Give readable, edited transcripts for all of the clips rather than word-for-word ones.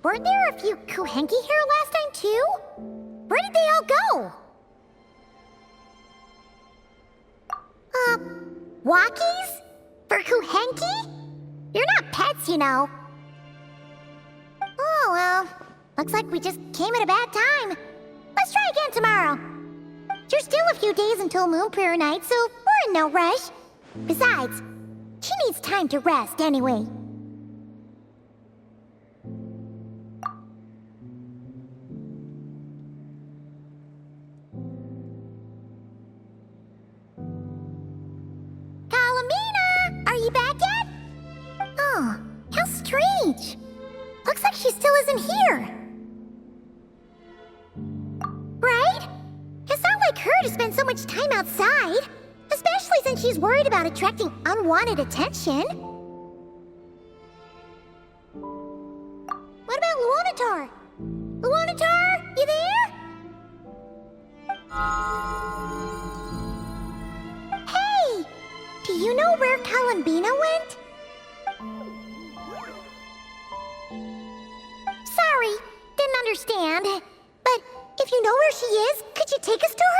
Weren't there a few Kuhenki here last time, too? Where did they all go? Walkies? For Kuhenki? You're not pets, you know. Oh, well. Looks like we just came at a bad time. Let's try again tomorrow. There's still a few days until Moon Prayer Night, so we're in no rush. Besides, she needs time to rest anyway. Kalamina! Are you back yet? Oh, how strange. Looks like she still isn't here. Right? It's not like her to spend so much time outside. Especially since she's worried about attracting unwanted attention. What about Luonatar? Luonatar, you there? Hey! Do you know where Kalambina went? Sorry, didn't understand. But if you know where she is, could you take us to her?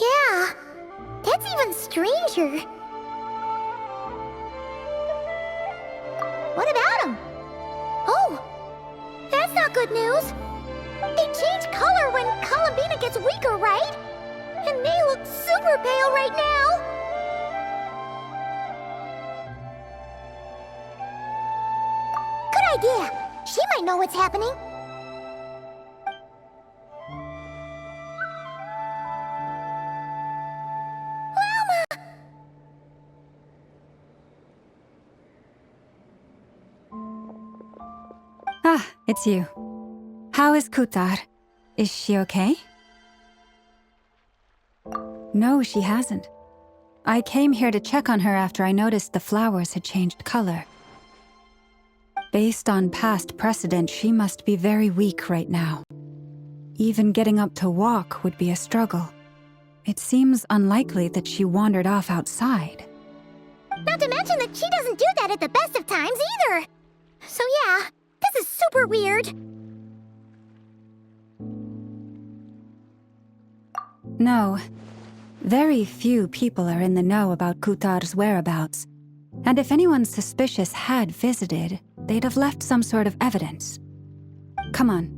Yeah, that's even stranger. What about him? Oh, that's not good news. They change color when Kalambina gets weaker, right? And they look super pale right now. Good idea. She might know what's happening. Ah, it's you. How is Kutar? Is she okay? No, she hasn't. I came here to check on her after I noticed the flowers had changed color. Based on past precedent, she must be very weak right now. Even getting up to walk would be a struggle. It seems unlikely that she wandered off outside. Not to mention that she doesn't do that at the best of times either. So yeah, this is super weird. No. Very few people are in the know about Kutar's whereabouts. And if anyone suspicious had visited, they'd have left some sort of evidence. Come on,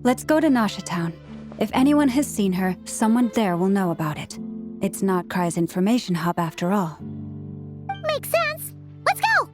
let's go to Nasha Town. If anyone has seen her, someone there will know about it. It's not Cry's information hub after all. Makes sense. Let's go!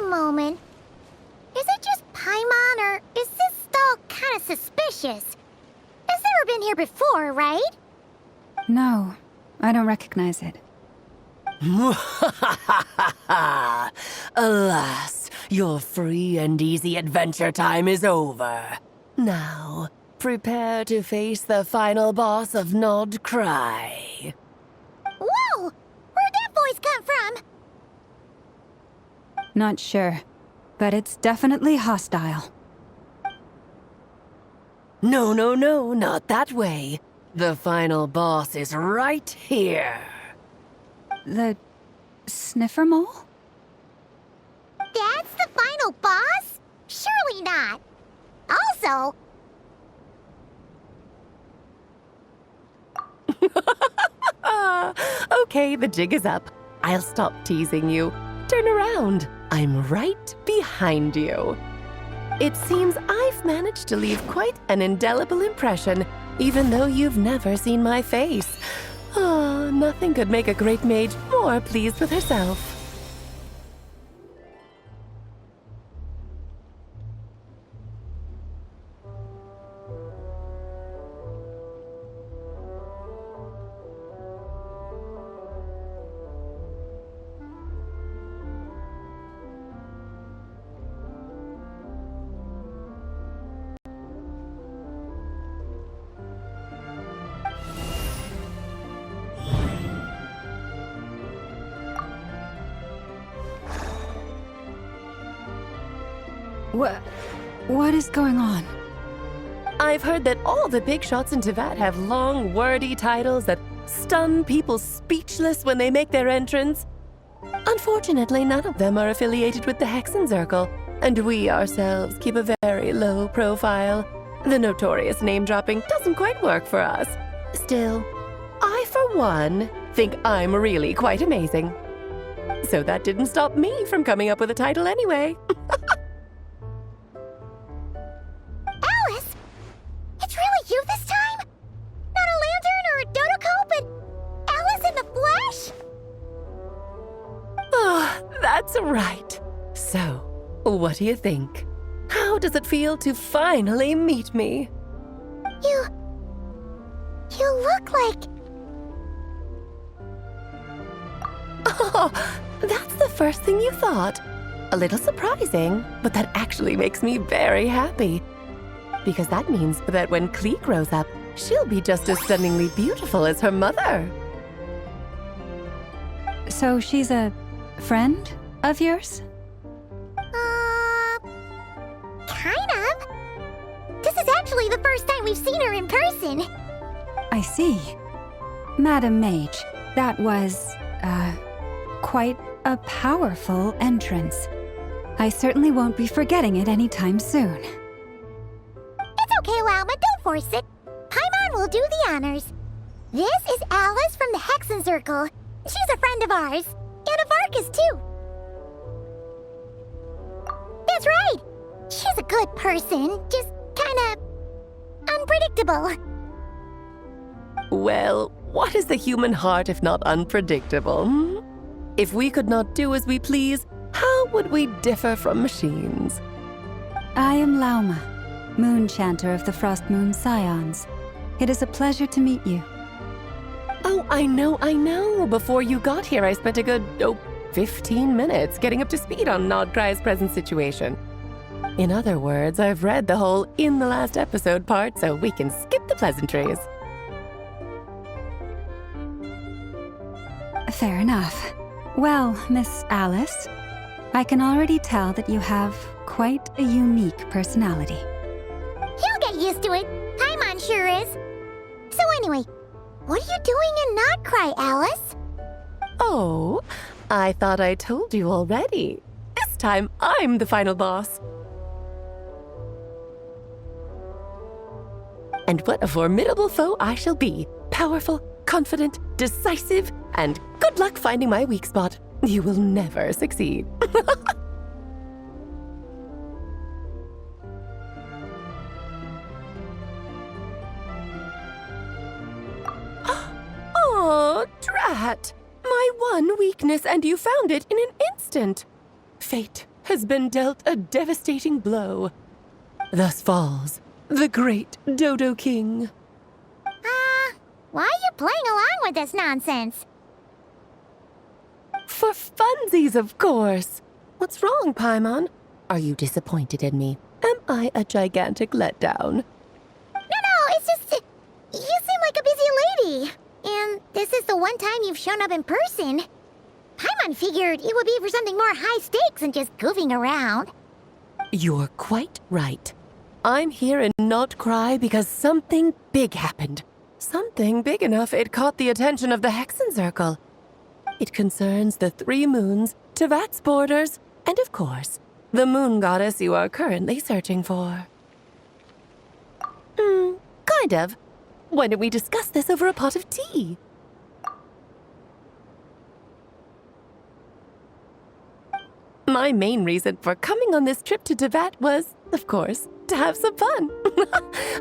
Moment. Is it just Paimon, or is this stall kind of suspicious? It's never been here before, right? No, I don't recognize it. Alas, your free and easy adventure time is over. Now, prepare to face the final boss of Nod Cry. Whoa! Where'd that voice come from? Not sure, but it's definitely hostile. No, not that way. The final boss is right here. The sniffer mole? That's the final boss? Surely not. Also... Okay, the jig is up. I'll stop teasing you. turn around. I'm right behind you. It seems I've managed to leave quite an indelible impression, even though you've never seen my face. Oh, nothing could make a great mage more pleased with herself. What is going on? I've heard that all the big shots in Teyvat have long, wordy titles that stun people speechless when they make their entrance. Unfortunately, none of them are affiliated with the Hexenzirkel, and we ourselves keep a very low profile. The notorious name-dropping doesn't quite work for us. Still, I, for one, think I'm really quite amazing. So that didn't stop me from coming up with a title anyway. Alice? It's really you this time? Not a lantern or a dodo but Alice in the flesh? Oh, that's right. So, what do you think? How does it feel to finally meet me? You look like... Oh, that's the first thing you thought. A little surprising, but that actually makes me very happy. Because that means that when Klee grows up, she'll be just as stunningly beautiful as her mother. So she's a friend of yours? Kind of. This is actually the first time we've seen her in person. I see. Madam Mage, that was, quite a powerful entrance. I certainly won't be forgetting it anytime soon. It's okay, Lauma, don't force it. Paimon will do the honors. This is Alice from the Hexenzirkel. She's a friend of ours. And of Arcus, too. That's right. She's a good person, just kinda... unpredictable. Well, what is the human heart if not unpredictable? Hmm? If we could not do as we please, how would we differ from machines? I am Lauma, Moon Chanter of the Frost Moon Scions. It is a pleasure to meet you. Oh, I know. Before you got here, I spent a good, 15 minutes getting up to speed on Nodcry's present situation. In other words, I've read the whole in the last episode part, so we can skip the pleasantries. Fair enough. Well, Miss Alice, I can already tell that you have quite a unique personality. He'll get used to it. Paimon sure is. So anyway, what are you doing in Nodcry, Alice? Oh, I thought I told you already. This time, I'm the final boss. And what a formidable foe I shall be. Powerful, confident, decisive, and good luck finding my weak spot. You will never succeed. Oh, drat! My one weakness, and you found it in an instant. Fate has been dealt a devastating blow. Thus falls the great Dodo King. Why are you playing along with this nonsense? For funsies, of course. What's wrong, Paimon? Are you disappointed in me? Am I a gigantic letdown? No, it's just... you seem like a busy lady. And this is the one time you've shown up in person. Paimon figured it would be for something more high stakes than just goofing around. You're quite right. I'm here in Nodcry because something big happened. Something big enough it caught the attention of the Hexenzirkel. It concerns the 3 moons, Teyvat's borders, and of course, the moon goddess you are currently searching for. Kind of. Why don't we discuss this over a pot of tea? My main reason for coming on this trip to Teyvat was, of course, to have some fun.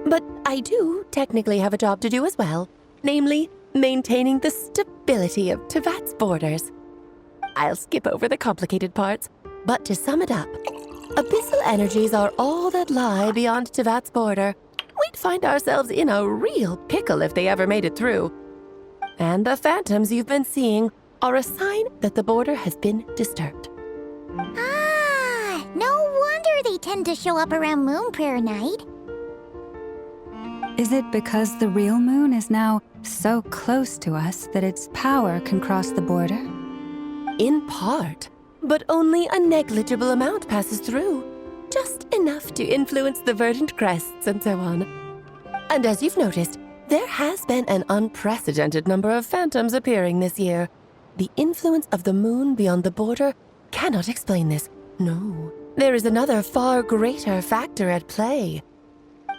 But I do technically have a job to do as well, namely, maintaining the stability of Teyvat's borders. I'll skip over the complicated parts, but to sum it up, abyssal energies are all that lie beyond Teyvat's border. We'd find ourselves in a real pickle if they ever made it through. And the phantoms you've been seeing are a sign that the border has been disturbed. Ah, no wonder they tend to show up around Moon Prayer Night. Is it because the real moon is now so close to us that its power can cross the border? In part, but only a negligible amount passes through. Just enough to influence the verdant crests and so on. And as you've noticed, there has been an unprecedented number of phantoms appearing this year. The influence of the moon beyond the border cannot explain this. No, there is another far greater factor at play.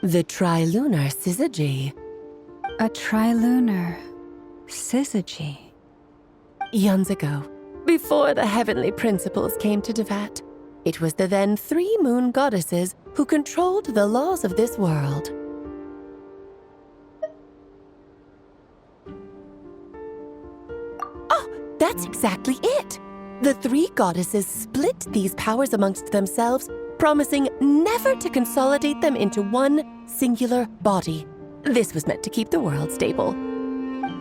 The trilunar syzygy. A trilunar syzygy. Eons ago, before the heavenly principles came to Teyvat, it was the then 3 moon goddesses who controlled the laws of this world. Oh, that's exactly it! The 3 goddesses split these powers amongst themselves, promising never to consolidate them into one singular body. This was meant to keep the world stable.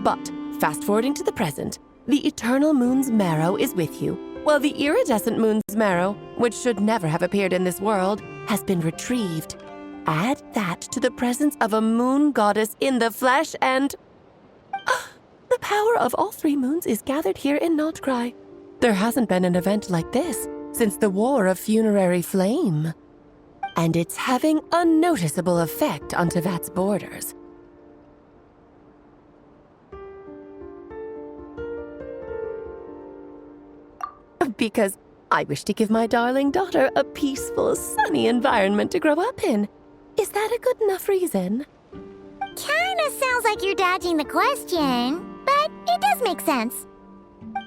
But, fast-forwarding to the present, the eternal moon's marrow is with you, while the iridescent moon's marrow, which should never have appeared in this world, has been retrieved. Add that to the presence of a moon goddess in the flesh and... the power of all 3 moons is gathered here in Notcry. There hasn't been an event like this since the War of Funerary Flame. And it's having a noticeable effect on Teyvat's borders. Because I wish to give my darling daughter a peaceful, sunny environment to grow up in. Is that a good enough reason? Kinda sounds like you're dodging the question, but it does make sense.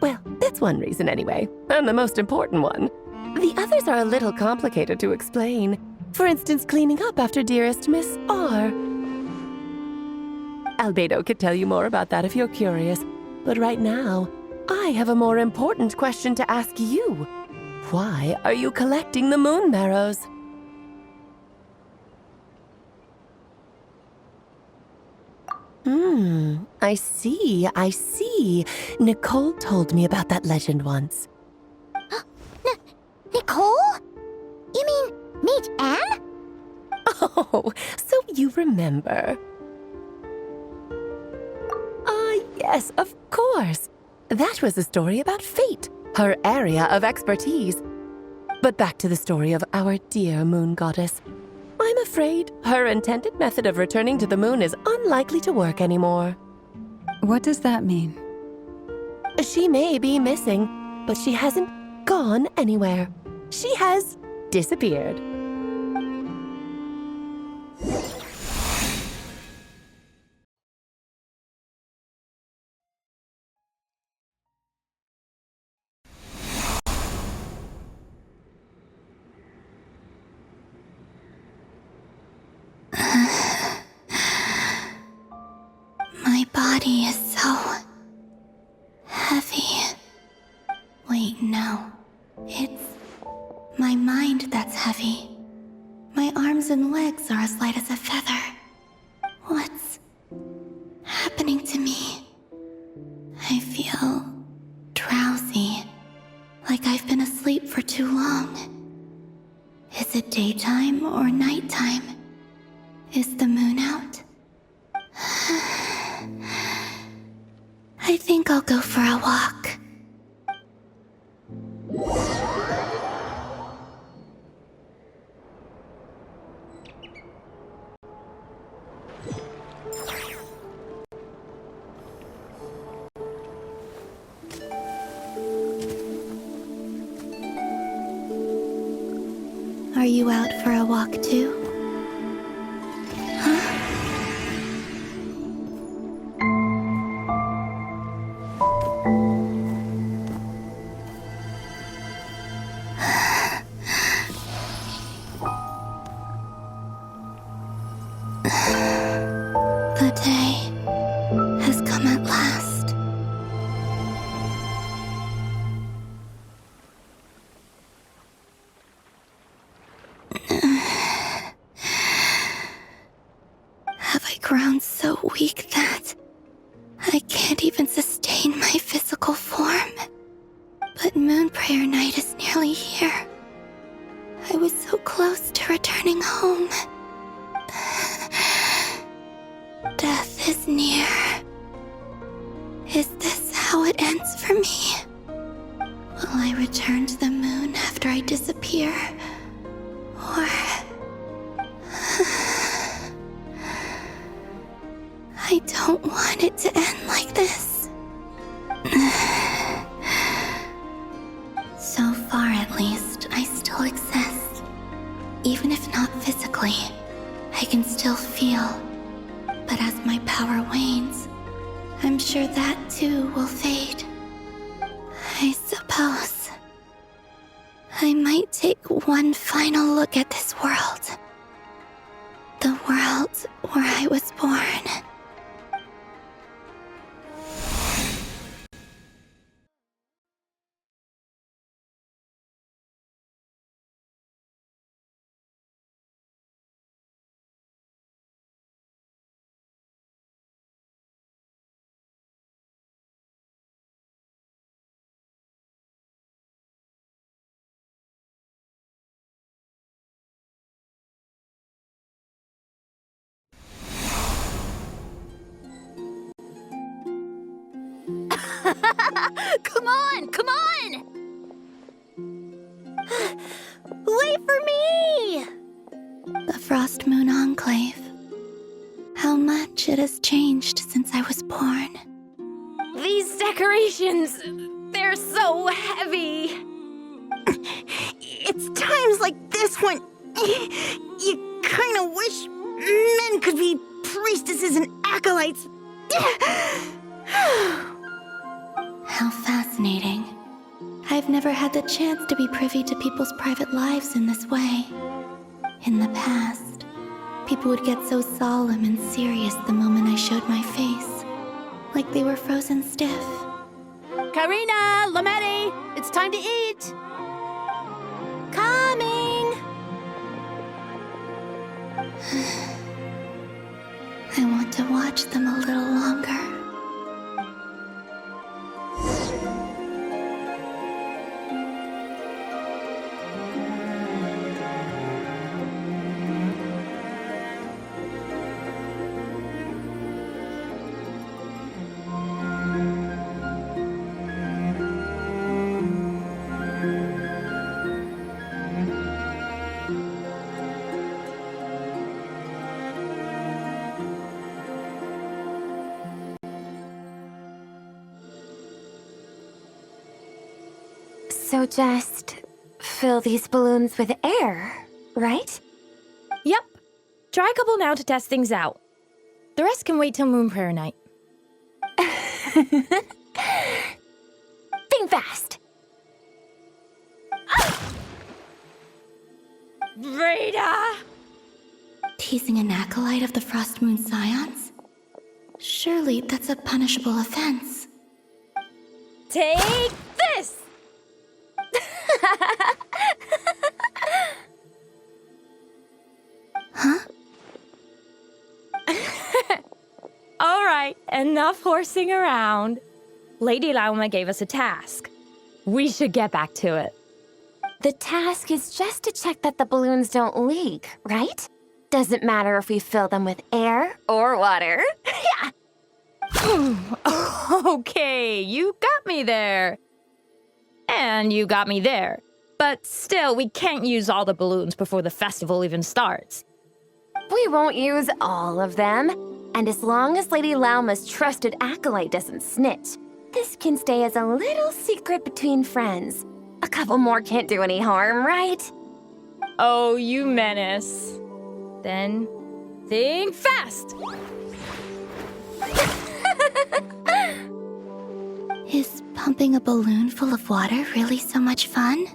Well, that's one reason anyway, and the most important one. The others are a little complicated to explain. For instance, cleaning up after dearest Miss R. Albedo could tell you more about that if you're curious, but right now, I have a more important question to ask you. Why are you collecting the moon marrows? I see. Nicole told me about that legend once. Nicole? You mean meet Anne? Oh, so you remember. Ah, yes, of course. That was a story about fate, her area of expertise. But back to the story of our dear moon goddess. I'm afraid her intended method of returning to the moon is unlikely to work anymore. What does that mean? She may be missing, but she hasn't gone anywhere. She has disappeared. My body is so heavy. Wait, no. It's my mind that's heavy. My arms and legs are as light as a feather. What's happening to me? I feel drowsy, like I've been asleep for too long. Is it daytime or nighttime? Is the moon out? I think I'll go for a walk. Are you out for a walk too? The day has come at last. Have I grown so weak that I can't even sustain my physical form? But Moon Prayer Night is nearly here. I was so close to returning home. Death is near. Is this how it ends for me? Will I return to the moon after I disappear? Or... I don't want it to end like this. So far, at least, I still exist. Even if not physically, I can still feel. But as my power wanes, I'm sure that too will fade. I suppose I might take one final look at this world. The world where I was born. Come on! Come on! Wait for me! The Frost Moon Enclave. How much it has changed since I was born. These decorations, they're so heavy. It's times like this when you kind of wish men could be priestesses and acolytes. How fascinating. I've never had the chance to be privy to people's private lives in this way. In the past, people would get so solemn and serious the moment I showed my face, like they were frozen stiff. Karina, Lametti, it's time to eat. Coming! I want to watch them a little longer. So just fill these balloons with air, right? Yep. Try a couple now to test things out. The rest can wait till Moon Prayer Night. Think fast! Rita! Teasing an acolyte of the Frost Moon Scions? Surely that's a punishable offense. Take this! Huh? All right, enough horsing around. Lady Lauma gave us a task. We should get back to it. The task is just to check that the balloons don't leak, right? Doesn't matter if we fill them with air or water. Yeah! Okay, you got me there. And you got me there. But still, we can't use all the balloons before the festival even starts. We won't use all of them. And as long as Lady Lauma's trusted acolyte doesn't snitch, this can stay as a little secret between friends. A couple more can't do any harm, right? Oh, you menace. Then, think fast! Is pumping a balloon full of water really so much fun?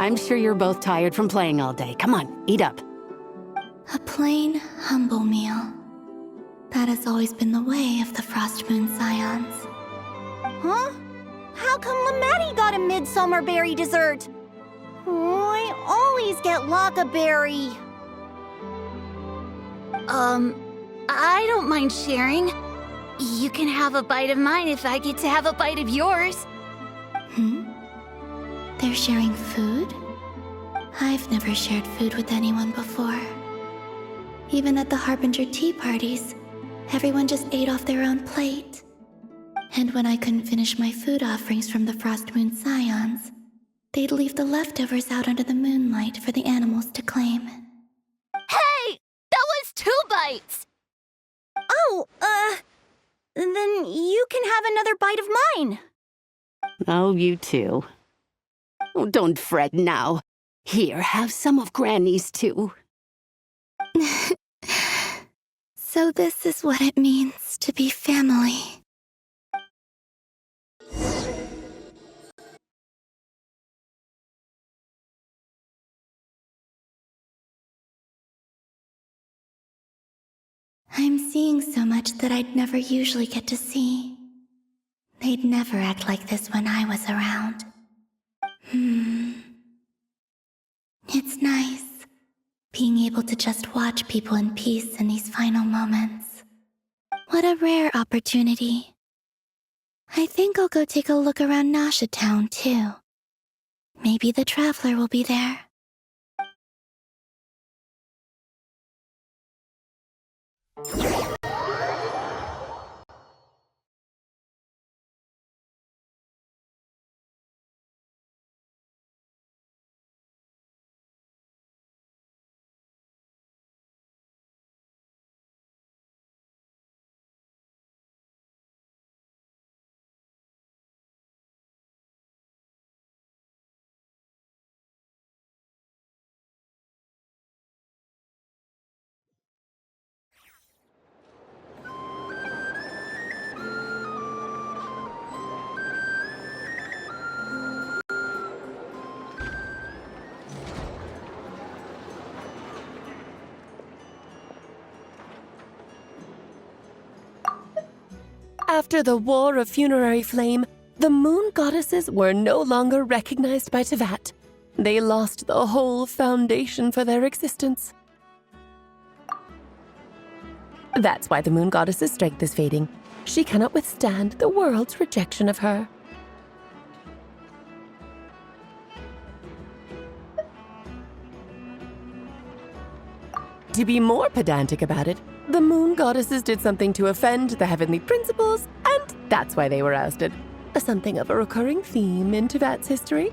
I'm sure you're both tired from playing all day. Come on, eat up. A plain, humble meal. That has always been the way of the Frost Moon Scions. Huh? How come Lamatti got a midsummer berry dessert? Oh, I always get Lockaberry. I don't mind sharing. You can have a bite of mine if I get to have a bite of yours. They're sharing food? I've never shared food with anyone before. Even at the Harbinger tea parties, everyone just ate off their own plate. And when I couldn't finish my food offerings from the Frost Moon Scions, they'd leave the leftovers out under the moonlight for the animals to claim. Hey! That was 2 bites! Oh, then you can have another bite of mine. Oh, you too. Oh, don't fret now. Here, have some of Granny's too. So this is what it means to be family. I'm seeing so much that I'd never usually get to see. They'd never act like this when I was around. It's nice, being able to just watch people in peace in these final moments. What a rare opportunity. I think I'll go take a look around Nasha Town, too. Maybe the Traveler will be there. After the War of Funerary Flame, the moon goddesses were no longer recognized by Tevat. They lost the whole foundation for their existence. That's why the moon goddess's strength is fading. She cannot withstand the world's rejection of her. To be more pedantic about it, the moon goddesses did something to offend the heavenly principles, and that's why they were ousted. Something of a recurring theme in Tevat's history.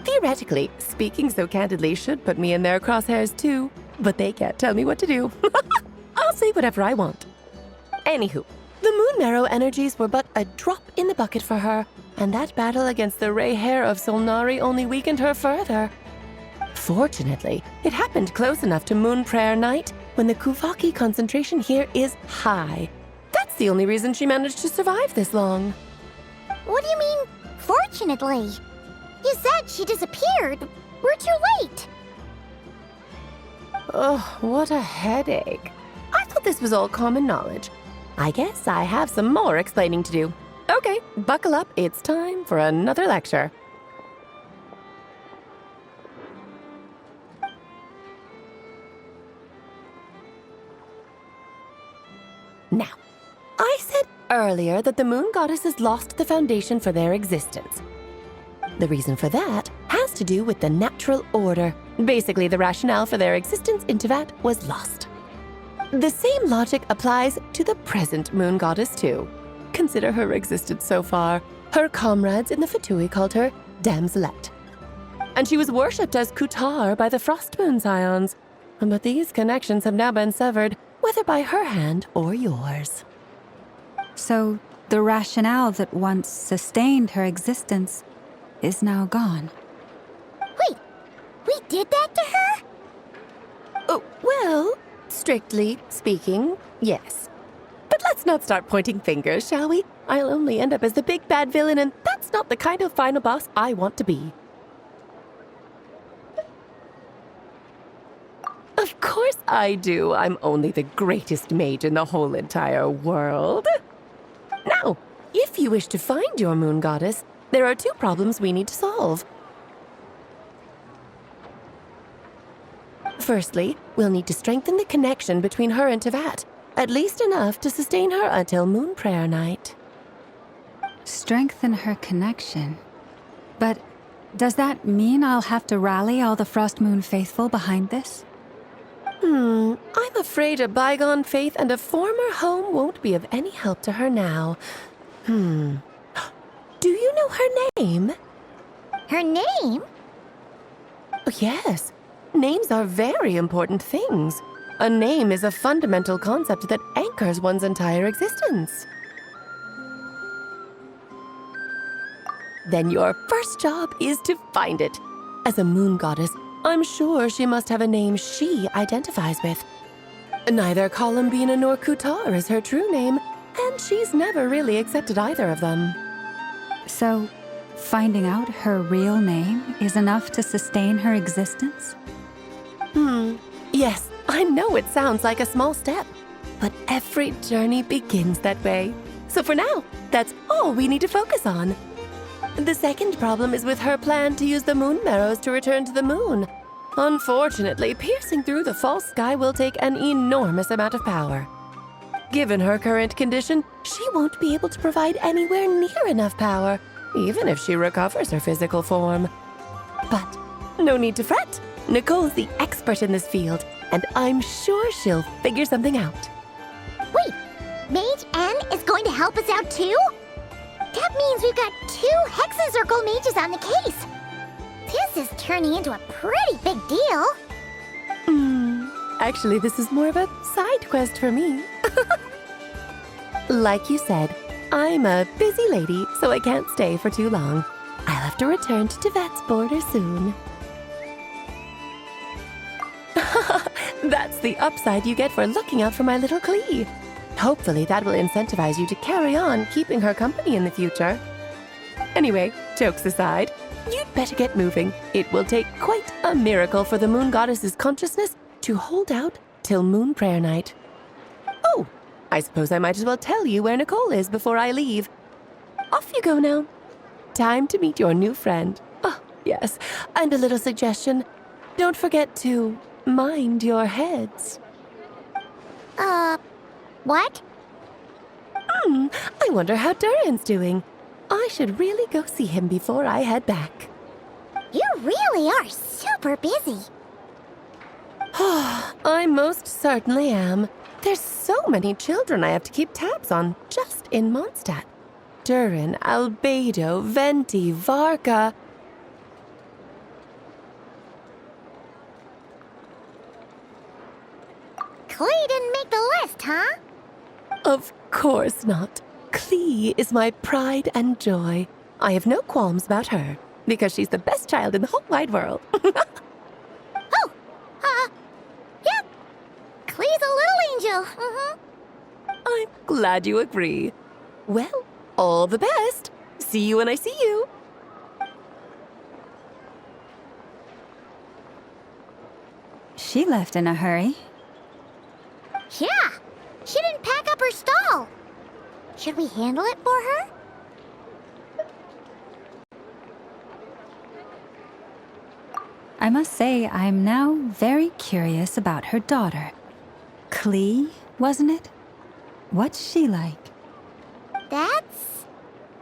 Theoretically, speaking so candidly should put me in their crosshairs too, but they can't tell me what to do. I'll say whatever I want. Anywho, the Moon Marrow energies were but a drop in the bucket for her, and that battle against the Ray Hair of Solnari only weakened her further. Fortunately, it happened close enough to Moon Prayer Night when the Kuvaki concentration here is high. That's the only reason she managed to survive this long. What do you mean, fortunately? You said she disappeared. We're too late. Oh, what a headache. I thought this was all common knowledge. I guess I have some more explaining to do. Okay, buckle up. It's time for another lecture. Now, I said earlier that the moon goddesses lost the foundation for their existence. The reason for that has to do with the natural order. Basically, the rationale for their existence in Tevat was lost. The same logic applies to the present moon goddess too. Consider her existence so far. Her comrades in the Fatui called her Damselette. And she was worshipped as Kutar by the Frost Moon Scions. But these connections have now been severed, whether by her hand or yours. So, the rationale that once sustained her existence is now gone. Wait, we did that to her? Oh, well, strictly speaking, yes. But let's not start pointing fingers, shall we? I'll only end up as the big bad villain, and that's not the kind of final boss I want to be. I do. I'm only the greatest mage in the whole entire world. Now, if you wish to find your moon goddess, there are 2 problems we need to solve. Firstly, we'll need to strengthen the connection between her and Tevat, at least enough to sustain her until moon prayer night. Strengthen her connection. But does that mean I'll have to rally all the Frost Moon faithful behind this? I'm afraid a bygone faith and a former home won't be of any help to her now. Do you know her name? Her name? Oh, yes. Names are very important things. A name is a fundamental concept that anchors one's entire existence. Then your first job is to find it. As a moon goddess, I'm sure she must have a name she identifies with. Neither Columbina nor Kutar is her true name, and she's never really accepted either of them. So, finding out her real name is enough to sustain her existence? Yes, I know it sounds like a small step, but every journey begins that way. So for now, that's all we need to focus on. The second problem is with her plan to use the moon marrows to return to the moon. Unfortunately, piercing through the false sky will take an enormous amount of power. Given her current condition, she won't be able to provide anywhere near enough power, even if she recovers her physical form. But no need to fret. Nicole's the expert in this field, and I'm sure she'll figure something out. Wait, Mage N is going to help us out too? That means we've got 2 Hexacircle mages on the case. This is turning into a pretty big deal. Actually, this is more of a side quest for me. Like you said, I'm a busy lady, so I can't stay for too long. I'll have to return to Tevat's border soon. That's the upside you get for looking out for my little Klee. Hopefully that will incentivize you to carry on keeping her company in the future. Anyway, jokes aside, you'd better get moving. It will take quite a miracle for the moon goddess's consciousness to hold out till moon prayer night. Oh, I suppose I might as well tell you where Nicole is before I leave. Off you go now. Time to meet your new friend. Oh, yes, and a little suggestion. Don't forget to mind your heads. What? I wonder how Durin's doing. I should really go see him before I head back. You really are super busy. I most certainly am. There's so many children I have to keep tabs on just in Mondstadt. Durin, Albedo, Venti, Varka. Klee didn't make the list, huh? Of course not. Klee is my pride and joy. I have no qualms about her, because she's the best child in the whole wide world. Yep. Klee's a little angel. I'm glad you agree. Well, all the best. See you when I see you. She left in a hurry. Yeah, she didn't pack up her stall. Should we handle it for her? I must say, I'm now very curious about her daughter. Klee, wasn't it? What's she like? That's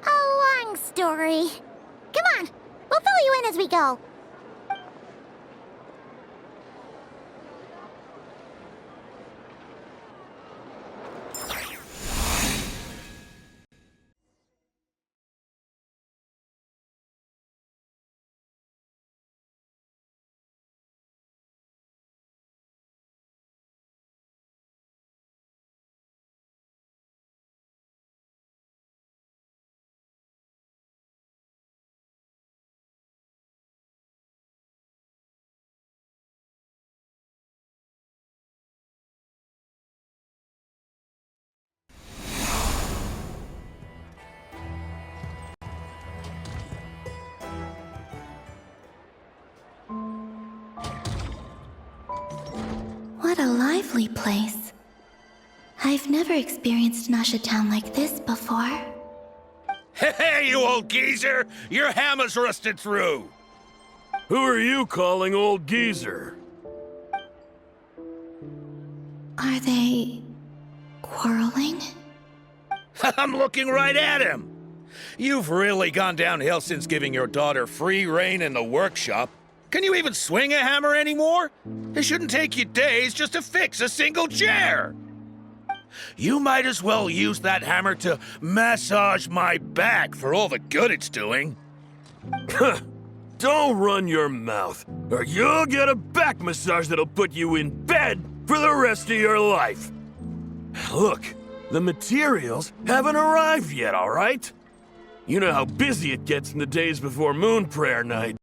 a long story. Come on, we'll fill you in as we go. What a lively place. I've never experienced Nasha Town like this before. Hey, you old geezer! Your hammer's rusted through! Who are you calling old geezer? Are they quarreling? I'm looking right at him! You've really gone downhill since giving your daughter free rein in the workshop. Can you even swing a hammer anymore? It shouldn't take you days just to fix a single chair! You might as well use that hammer to massage my back for all the good it's doing. Don't run your mouth, or you'll get a back massage that'll put you in bed for the rest of your life. Look, the materials haven't arrived yet, all right? You know how busy it gets in the days before Moon Prayer Night.